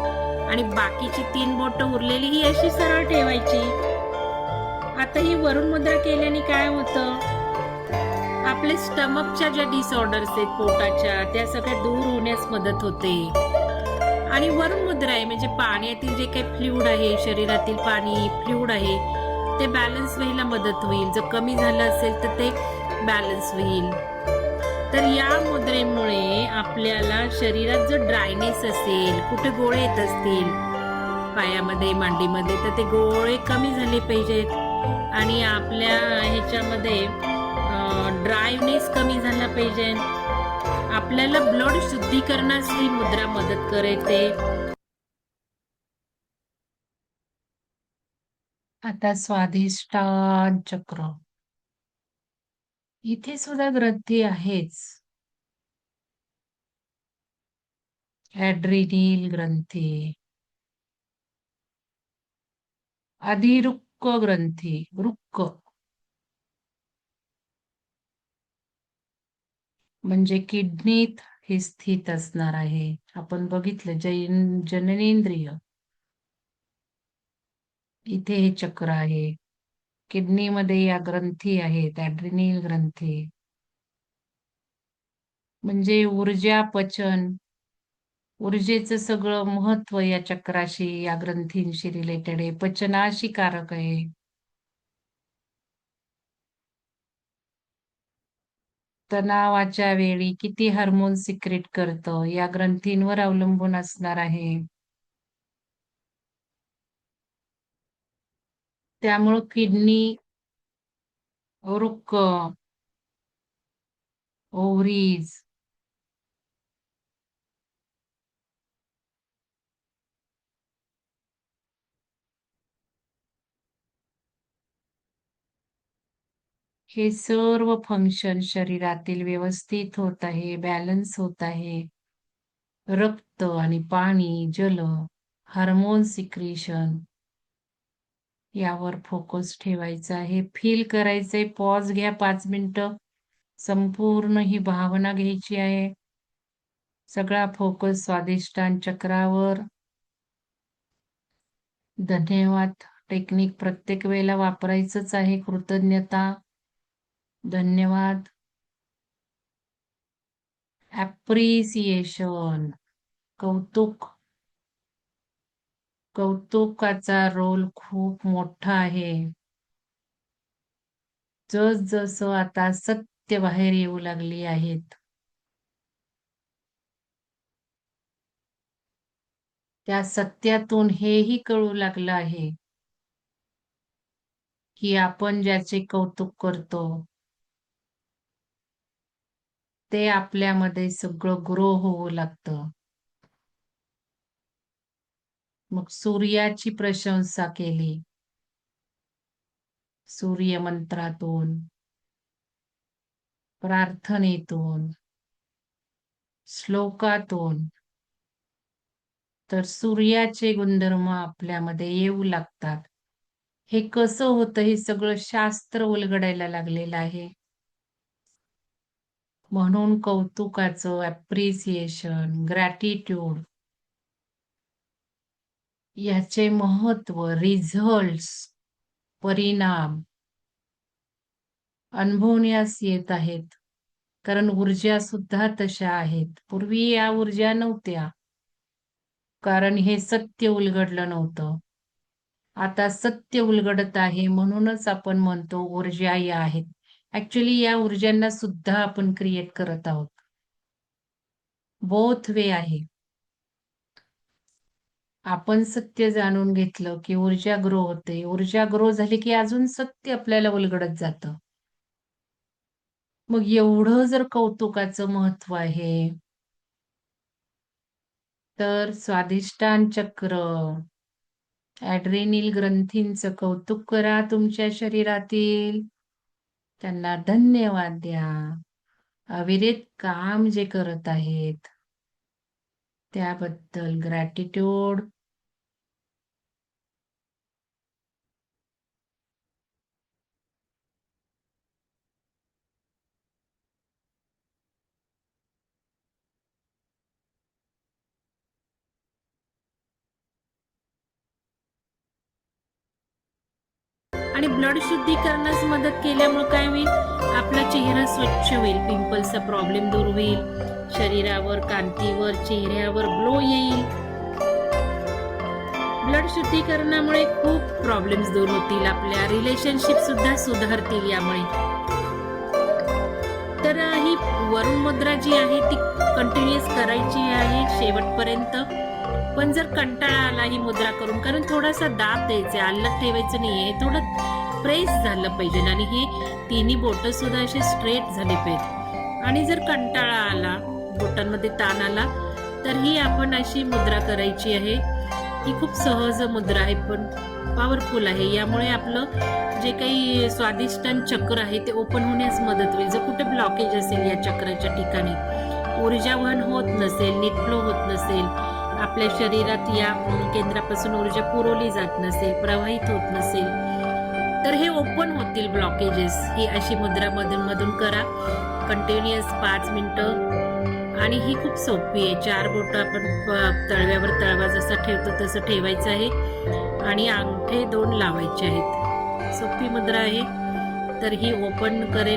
आणि बाकीची 3 बोटं उरलेली ही अशी सरळ ठेवायची. आता ही वरुण मुद्रा केल्याने काय होतं? आपले स्टमकच्या ज्या डिसऑर्डर्स आहेत पोटाच्या, त्या सगळ्या दूर होण्यास मदत होते. आणि वरुण मुद्रा आहे म्हणजे पाण्यातील जे काही फ्लुइड आहे, शरीरातील पाणी फ्लुइड आहे, ते बॅलन्स व्हायला मदत होईल. जर कमी झालं असेल तर ते बॅलन्स होईल. तर या मुद्रेमुळे आपल्याला शरीरात जर ड्रायनेस असेल, कुठे गोळे येत असतील पायामध्ये, मांडीमध्ये, तर ते गोळे कमी झाले पाहिजेत. आणि आपल्या ह्याच्यामध्ये ड्रायनेस कमी झाला पाहिजे. आपल्याला ब्लड शुद्धीकरणास ही मुद्रा मदत करते. आता स्वाधिष्ठान चक्र, इथे सुद्धा ग्रंथी आहेच. ॲड्रिनल ग्रंथी, अधिवृक्क ग्रंथी, वृक्क म्हणजे किडनीत हे स्थित असणार आहे. आपण बघितलं जननेंद्रिय, इथे हे चक्र आहे. किडनीमध्ये या ग्रंथी आहेत, ॲड्रिनल ग्रंथी. म्हणजे ऊर्जा, पचन, ऊर्जेचं सगळं महत्व या चक्राशी, या ग्रंथींशी रिलेटेड आहे. पचनाशी कारक आहे. तणावाच्या वेळी किती हार्मोन सिक्रेट करतं या ग्रंथींवर अवलंबून असणार आहे. त्यामुळं किडनी, वृक्क, ओव्हरीज, हे सर्व फंक्शन शरीरातील व्यवस्थित होत आहे, बॅलन्स होत आहे. रक्त आणि पाणी, जल, हार्मोन सिक्रेशन यावर फोकस ठेवायचा आहे. फील करायचंय. पॉज घ्या 5 मिनिटं. संपूर्ण ही भावना घ्यायची आहे. सगळा फोकस स्वाधिष्ठान चक्रावर. धन्यवाद. टेक्निक प्रत्येक वेळेला वापरायचंच आहे. कृतज्ञता. धन्यवाद. ॲप्रिसिएशन, कौतुक. कौतुकाचा रोल खूप मोठा आहे. जसं आता सत्य बाहेर येऊ लागली आहेत, त्या सत्यातून हेही कळू लागलं आहे की आपण ज्याचे कौतुक करतो ते आपल्यामध्ये सगळं ग्रो होऊ लागतं. मग सूर्याची प्रशंसा केली, सूर्य मंत्रातून, प्रार्थनेतून, श्लोकातून, तर सूर्याचे गुणधर्म आपल्यामध्ये येऊ लागतात. हे कसं होतं हे सगळं शास्त्र उलगडायला लागलेलं आहे. म्हणून कौतुकाचं, ॲप्रिसिएशन, ग्रॅटिट्यूड याचे महत्व, रिझल्ट्स, परिणाम अनुभवण्यास येत आहेत. कारण ऊर्जा सुद्धा तशा आहेत. पूर्वी या ऊर्जा नव्हत्या, कारण हे सत्य उलगडलं नव्हतं. आता सत्य उलगडत आहे, म्हणूनच आपण म्हणतो ऊर्जा या आहेत. ऍक्च्युली या ऊर्जांना सुद्धा आपण क्रिएट करत आहोत. बोथ वे आहे. आपण सत्य जाणून घेतलं की ऊर्जा ग्रो होते. ऊर्जा ग्रो झाली की अजून सत्य आपल्याला उलगडत जातं. मग एवढं जर कौतुकाचं महत्व आहे, तर स्वाधिष्ठान चक्र, ॲड्रेनल ग्रंथींचं कौतुक करा तुमच्या शरीरातील. त्यांना धन्यवाद द्या. अविरत काम जे करत आहेत त्याबद्दल ग्रॅटिट्यूड. आणि ब्लड शुद्धीकरणास मदत केल्यामुळे काय होईल, आपला चेहरा स्वच्छ होईल, पिंपल्सचा प्रॉब्लेम दूर होईल, शरीरावर, कांतीवर, चेहऱ्यावर ग्लो येईल. ब्लड शुद्धीकरणामुळे खूप प्रॉब्लेम्स दूर होतील. आपल्या रिलेशनशिप सुद्धा सुधारतील यामुळे. तर ही वरुण मुद्रा जी आहे ती कंटिन्युअस करायची आहे शेवटपर्यंत. पण जर कंटाळा आला ही मुद्रा करून, कारण थोडासा दाब द्यायचा, अल्लग ठेवायचं नाहीये, थोडं प्रेस झालं पाहिजे आणि हे तिन्ही बोटं सुद्धा असे स्ट्रेट झाले पाहिजे. आणि जर कंटाळा आला, बोटांमध्ये ताण आला, तर ही आपण अशी मुद्रा करायची आहे. ही खूप सहज मुद्रा आहे पण पॉवरफुल आहे. यामुळे आपलं जे काही स्वादिष्टान चक्र आहे ते ओपन होण्यास मदत होईल. जर कुठे ब्लॉकेज असेल या चक्राच्या ठिकाणी, ऊर्जावहन होत नसेल, नीट फ्लो होत नसेल, आपल्या शरीरात या केंद्रापासून ऊर्जा पुरवली जात नसेल, प्रवाहित होत नसेल, तर हे ओपन होतील ब्लॉकेजेस. ही अशी मुद्रा मधून मधून करा कंटिन्युअस 5 मिनिटं. आणि ही खूप सोपी आहे. 4 बोटं आपण तळव्यावर तळवा जसा ठेवतो तसं ठेवायचं आहे आणि अंगठे 2 लावायचे आहेत. सोपी मुद्रा आहे. तर ही ओपन करेल